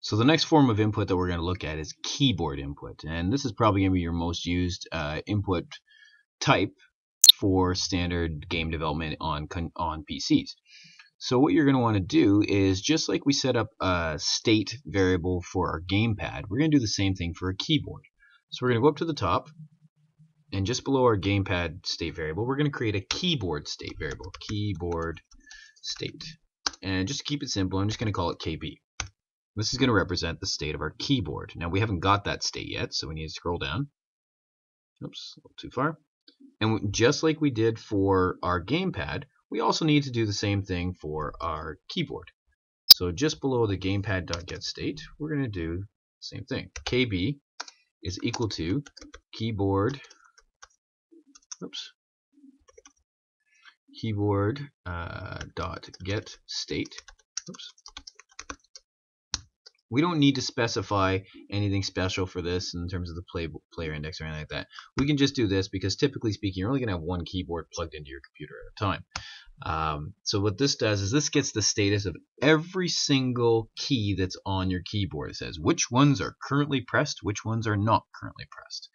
So the next form of input that we're going to look at is keyboard input, and this is probably going to be your most used input type for standard game development on PCs. So what you're going to want to do is, just like we set up a state variable for our gamepad, we're going to do the same thing for a keyboard. So we're going to go up to the top, and just below our gamepad state variable, we're going to create a keyboard state variable, keyboard state. And just to keep it simple, I'm just going to call it KB. This is going to represent the state of our keyboard. Now we haven't got that state yet, so we need to scroll down. Oops, a little too far. And just like we did for our gamepad, we also need to do the same thing for our keyboard. So just below the gamepad.getState, we're going to do the same thing. KB is equal to keyboard, dot get state. We don't need to specify anything special for this in terms of the player index or anything like that. We can just do this because, typically speaking, you're only going to have one keyboard plugged into your computer at a time. So what this does is this gets the status of every single key that's on your keyboard. It says which ones are currently pressed, which ones are not currently pressed.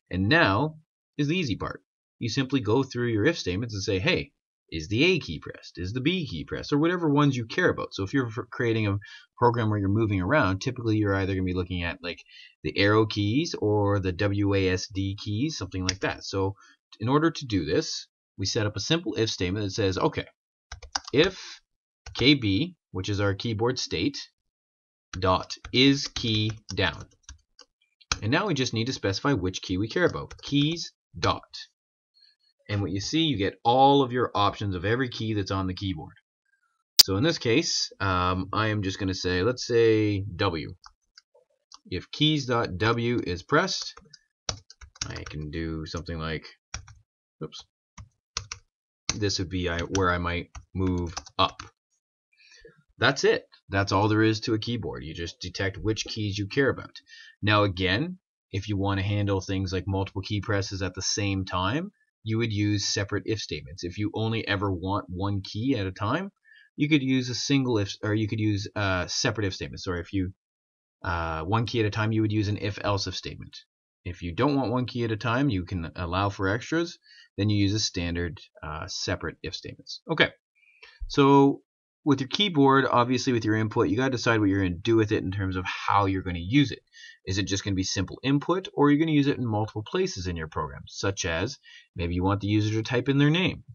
And now is the easy part. You simply go through your if statements and say, hey, is the A key pressed? Is the B key pressed? Or whatever ones you care about. So if you're creating a program where you're moving around, typically you're either going to be looking at like the arrow keys or the WASD keys, something like that. So in order to do this, we set up a simple if statement that says, okay, if KB, which is our keyboard state, dot is key down. And now we just need to specify which key we care about. Keys dot. And what you see, you get all of your options of every key that's on the keyboard. So in this case, I am just going to say, let's say W. If keys.w is pressed, I can do something like, oops, this would be where I might move up. That's it. That's all there is to a keyboard. You just detect which keys you care about. Now again, if you want to handle things like multiple key presses at the same time, you would use separate if statements. If you only ever want one key at a time, you could use a single if, or you could use separate if statements. Or if you one key at a time, you would use an if-else if statement. If you don't want one key at a time, you can allow for extras. Then you use a standard separate if statements. Okay, so with your keyboard, obviously with your input, you got to decide what you're going to do with it in terms of how you're going to use it. Is it just going to be simple input, or are you going to use it in multiple places in your program, such as maybe you want the user to type in their name?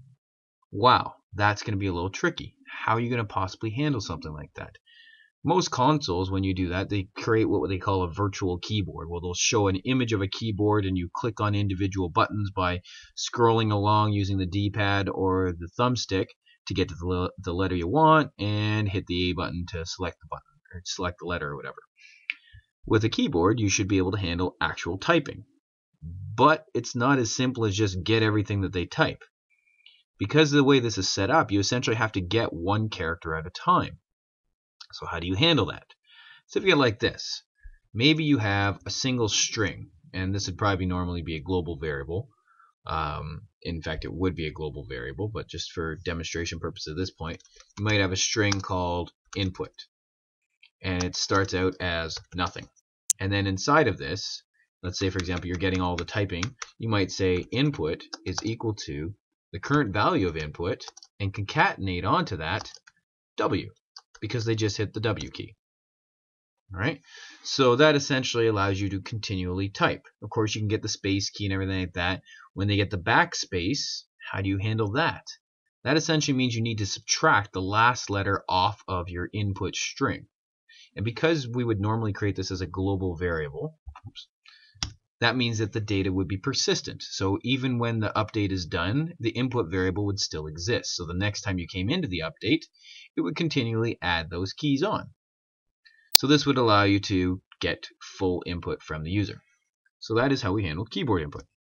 Wow, that's going to be a little tricky. How are you going to possibly handle something like that? Most consoles, when you do that, they create what they call a virtual keyboard. Well, they'll show an image of a keyboard and you click on individual buttons by scrolling along using the D-pad or the thumbstick to get to the letter you want, and hit the A button to select the button or select the letter or whatever. With a keyboard, you should be able to handle actual typing. But it's not as simple as just get everything that they type. Because of the way this is set up, you essentially have to get one character at a time. So how do you handle that? So if you get like this, maybe you have a single string, and this would probably normally be a global variable. In fact, it would be a global variable, but just for demonstration purposes at this point, you might have a string called input. And it starts out as nothing. And then inside of this, let's say for example you're getting all the typing, you might say input is equal to the current value of input and concatenate onto that W, because they just hit the W key. Alright, so that essentially allows you to continually type. Of course, you can get the space key and everything like that. When they get the backspace, how do you handle that? That essentially means you need to subtract the last letter off of your input string. And because we would normally create this as a global variable, that means that the data would be persistent. So even when the update is done, the input variable would still exist. So the next time you came into the update, it would continually add those keys on. So this would allow you to get full input from the user. So that is how we handle keyboard input.